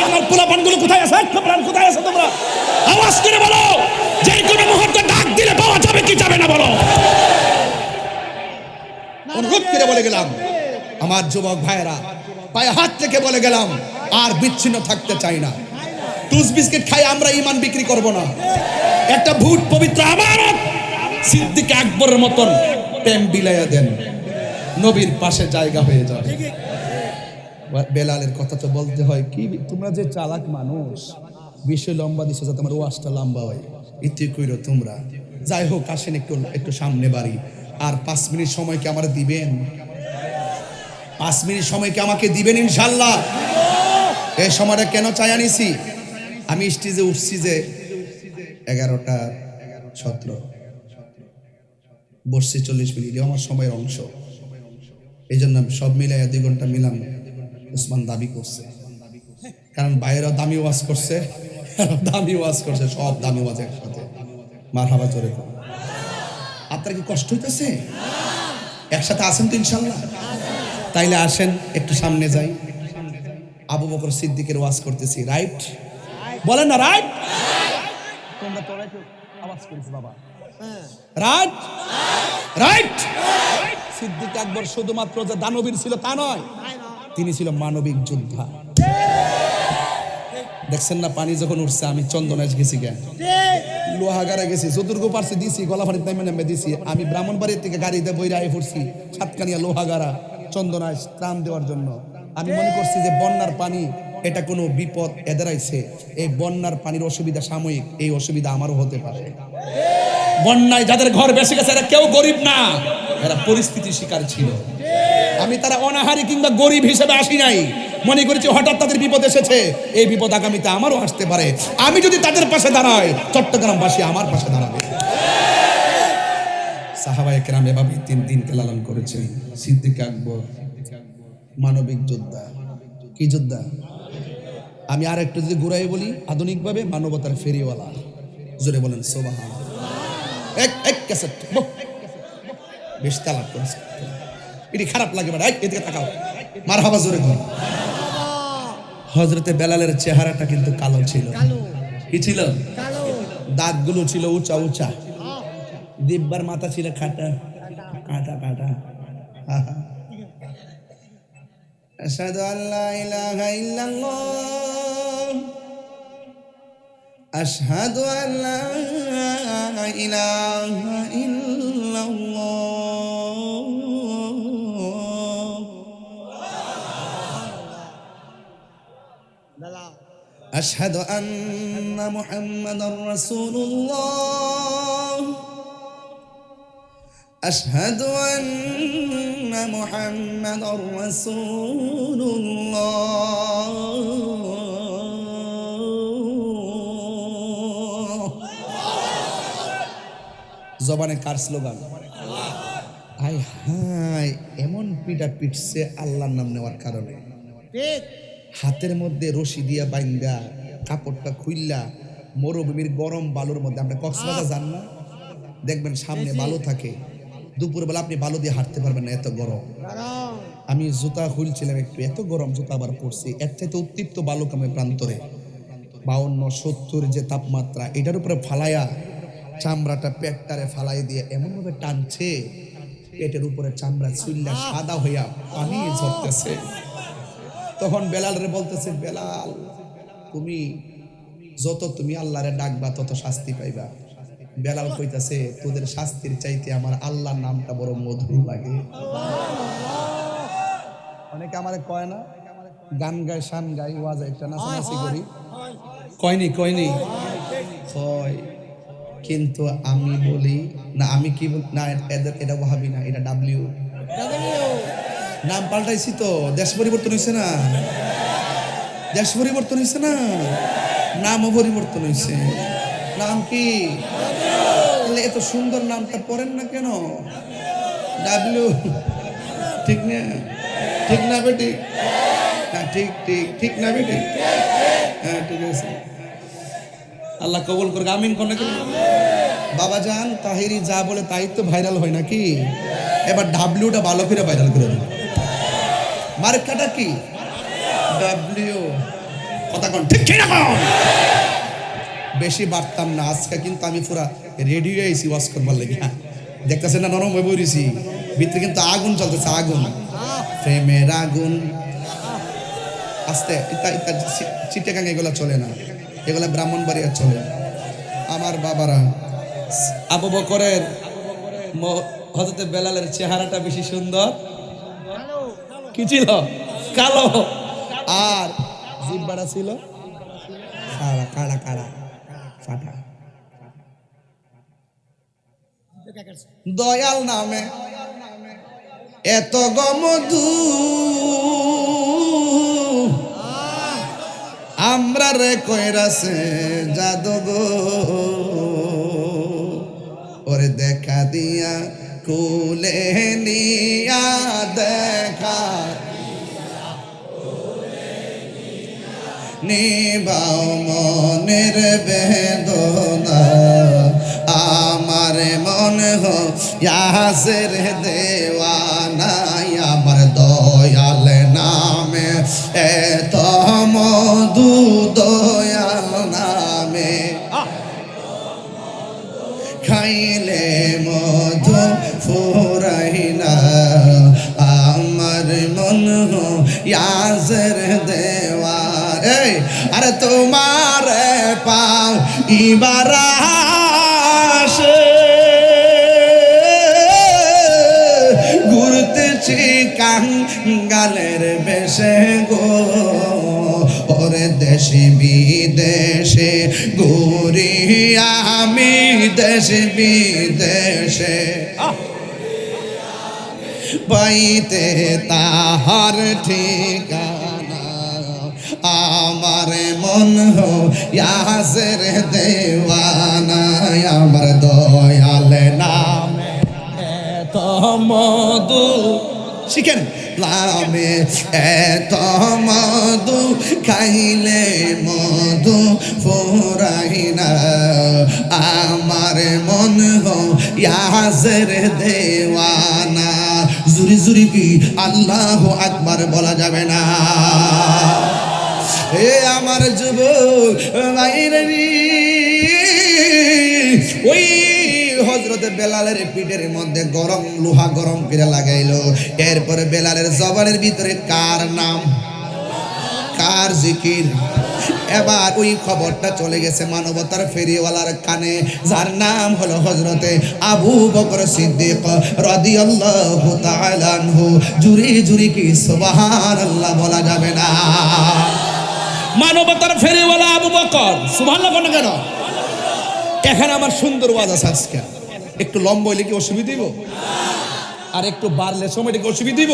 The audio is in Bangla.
আমার পোলাপানগুলো কোথায় আছে? কোথায় আছে তোমরা? আওয়াজ করে বলো, যে কোনো মুহূর্তে ডাক দিলে পাওয়া যাবে কি যাবে না বলো। অনুরোধ করে বলে গেলাম আমার যুবক ভাইয়েরা, পায়ে হাত থেকে বলে গেলাম আর বিচ্ছিন্ন থাকতে চাই না। টুস বিস্কিট খাই আমরা ঈমান বিক্রি করব না। একটা ভূত পবিত্র আমানত সিদ্দিক আকবরের মতন প্রেম বিলাইয়া দেন, নবীর পাশে জায়গা হয়ে যাবে। বেলালের কথা তো বলতে হয়, কি তোমরা যে চালাক মানুষ, বিষয় লম্বা দিছো যাতে আমার ওয়াজটা লম্বা হয়, ইতি কইরো তোমরা। যাই হোক, আসেন একটু সামনে বাড়ি। আর 5 মিনিট সময় কি আমার দিবেন? 5 মিনিট সময় কি আমাকে দিবেন ইনশাআল্লাহ? এই সময়টা কেন চাই আনিছি, আমি স্টেজে উঠছি যে 11:17 বসছি 40 মিনিট, আমার সময়ের অংশ। এই জন্য সব মিলাই 2 ঘন্টা মিলাম উসমান দাবি করছে, কারণ বাইরেও দামি ওয়াজ করছে, সব দামি ওয়াজ একসাথে। মারহাবা জোরে। আপনার কি কষ্ট হইতেছে? একসাথে আসেন তো ইনশাল্লাহ? তাইলে আসেন একটু সামনে যাই। আবু বকর সিদ্দিকের ওয়াজ করতেছি, রাইট? বলেন না রাইট? তোমরা তো আওয়াজ করিস বাবা, রাইট? রাইট। সিদ্দিক আকবর শুধুমাত্র যে দানবীর ছিল তা নয়, তিনি ছিল মানবিক যোদ্ধা। দেখছেন না পানি যখন উঠছে, আমি চন্দনাইশ গেছি, লোহাগাড়া গেছি, যতটুকু পারছি দিছি, গলাফাড়ির নামে নামে দিছি। আমি ব্রাহ্মণবাড়ির থেকে গাড়িতে বইরা আই পড়ছি সাতকানিয়া, লোহাগাড়া, চন্দনাইশ ত্রাণ দেওয়ার জন্য। আমি মনে করছি যে বন্যার পানি এটা কোনো বিপদ এদারাইছে, এই বন্যার পানির অসুবিধা সাময়িক, এই অসুবিধা আমারও হতে পারে। বন্যায় যাদের ঘর বেসে গেছে এরা কেউ গরিব না, এরা পরিস্থিতির শিকার ছিল। আমি তারা অনাহারি কিংবা গরিব হিসেবে আসি নাই, মনে করেছি হঠাৎ তাদের বিপদ এসেছে, এই বিপদ আগামীতে আমারও আসতে পারে। আমি যদি তাদের পাশে দাঁড়াই, চট্টগ্রামবাসী আমার পাশে দাঁড়াবে। সাহাবায়ে কেরাম এভাবে 3 দিনকে লালন করেছেন। সিদ্দিক আকবর মানবিক যোদ্ধা। কি যোদ্ধা? আমি আর একটু যদি ঘুরাই বলি, আধুনিকভাবে মানবতার ফেরিওয়ালা। জোরে বলেন সুবহানাল্লাহ। এক ক্যাসেট বেশ তালাক করেছে, এটি খারাপ লাগে বাড়া, এদিকে তাকাও, মারহাবা জোরে বল। হযরতে বেলালের চেহারাটা কিন্তু কালো ছিল। কি ছিল? দাঁতগুলো ছিল উঁচা উঁচা, দিব্বার মাথা ছিল খাটা কাটা কাটা। আশহাদু আল্লা ইলাহা ইল্লাল্লাহ, আশহাদু আল্লা ইলাহা ইল্লাল্লাহ, আশহাদু আন্না মুহাম্মাদার রাসূলুল্লাহ, আশহাদু আন্না মুহাম্মাদার রাসূলুল্লাহ। জবানে কার স্লোগান? হায় হায়, এমন পিটা পিটছে আল্লাহর নাম নেওয়ার কারণে। হাতের মধ্যে রশি দিয়া বাইন্দা, কাপড়টা খুইল্লা, মরুভূমির গরম বালুর মধ্যে, আমরা কক্সবাজার যান না, দেখবেন সামনে বালু থাকে, দুপুরবেলা আপনি বালু দিয়ে হাঁটতে পারবেন না, এত গরম। আমি জুতা খুলছিলাম একটু, এত গরম জুতা আবার পড়ছি। এর চাইতে উত্তপ্ত বালুকামে প্রান্তরে 52-70 যে তাপমাত্রা, এটার উপরে ফালাইয়া চামড়াটা পেটটারে ফালাই দিয়ে এমনভাবে টানছে, পেটের উপরে চামড়া চুল্লা সাদা হইয়া পানি ঝরতেছে। তখন বেলালরে বলতেছে, বেলাল তুমি আল্লাহরে ডাকবা তত শাস্তি পাইবা। বেলাল কইতাছে, তোদের শাস্তির চাইতে আমার আল্লাহর নামটা বড় মধুর লাগে। অনেকে আমারে কয় না, গান গায়, শান গাই, ওয়াজ একটা নাচানাচি করি, কয়নি কয়, কিন্তু আমি বলি না, আমি কি না, এটা ওয়াহাবি না, এটা ডাব্লিউ। নাম পাল্টাইছি তো, দেশ পরিবর্তন হয়েছে না, দেশ পরিবর্তন হয়েছে না, নামও পরিবর্তন হয়েছে। নাম কি? এত সুন্দর নামটা পড়েন না কেন? ডাব্লিউ। ঠিক না? ঠিক না বেটি? হ্যাঁ ঠিক ঠিক ঠিক না বেটি? হ্যাঁ ঠিক আছে, আল্লাহ কবুল করুক, আমিন কোন। বাবা জান তাহিরি যা বলে তাই তো ভাইরাল হয় নাকি? এবার ডাব্লিউটা ভালো করে ভাইরাল করে দেন। মার্কাটা কি? ডাব্লিউ। কথা কোন ঠিক কি না কোন? বেশি বাড়তাম না, আজকে কিন্তু আমি পুরা রেডি হয়ে আইছি ওয়াজ করবার লাগি। দেখতেছেন না নরম হয়ে বইছি, ভিতরে কিন্তু আগুন চলতেছে, আগুন, প্রেমের আগুন। আস্তে ইতা ইতা চিটাগাং এগুলা চলে না, এগুলা ব্রাহ্মণবাড়িয়া চলে। আমার বাবারা, আবু বকরের হযরতে বেলালের চেহারাটা বেশি সুন্দর, কি ছিল? কালো। আর জিহ্বাটা ছিল কাড়া কাড়া কাড়া ফাটা। দয়াল নামে এত গমধু আমরা রে কইরাছে জাদু গো, ওরে দেখা দিয়া কুলে নিয়া দেখা নিবাও মনের বেদনা, আমার মন হো ইয়াসের দেওয়ানা, আমার দয়াল নামে এত মধু, দয়াল নামে খাইলে মধু ফুরাই না, আমার মন হো ইয়াসের দেওয়া। আরে তোমার পাও ইবারা ঘুরতেছি কাঙ্গালের বেশে গো, ওরে দেশে বিদেশে ঘুরি আমি, দেশে বিদেশে পাইতে তাহার ঠিকানা, আমার মন হো ইয়াসের দেওয়ানা, আমার দয়াল নামে এত মধু, শিখেন নামে এত মধু খাইলে মধু ফুরাই না, আমার মন হো ইয়াসের দেওয়ানা। জুরি জুরি কি আল্লাহু আকবার বলা যাবে না? এ আমার যুবক ভাইরা, ওই হযরতে বেলালের পিঠের মধ্যে গরম লোহা গরম করে লাগাইলো। এরপরে বেলালের জবানের ভিতরে কার নাম, কার জিকির। এবার ওই খবরটা চলে গেছে মানবতার ফেরিওয়ালার কানে, যার নাম হলো হযরতে আবু বকর সিদ্দিক রাদিয়াল্লাহু তাআলা আনহু। জুরি জুরি কি সুবহানাল্লাহ বলা যাবে না? মানবতার ফেরিওয়ালা আবু বকর, সুবহানাল্লাহ কোন কেন? এখানে আমার সুন্দর ওয়াজ আছে আজকে, একটু লম্বা হইলে কি অসুবিধা দিব? আর একটু বাড়লে সময়টা কি অসুবিধা দিব?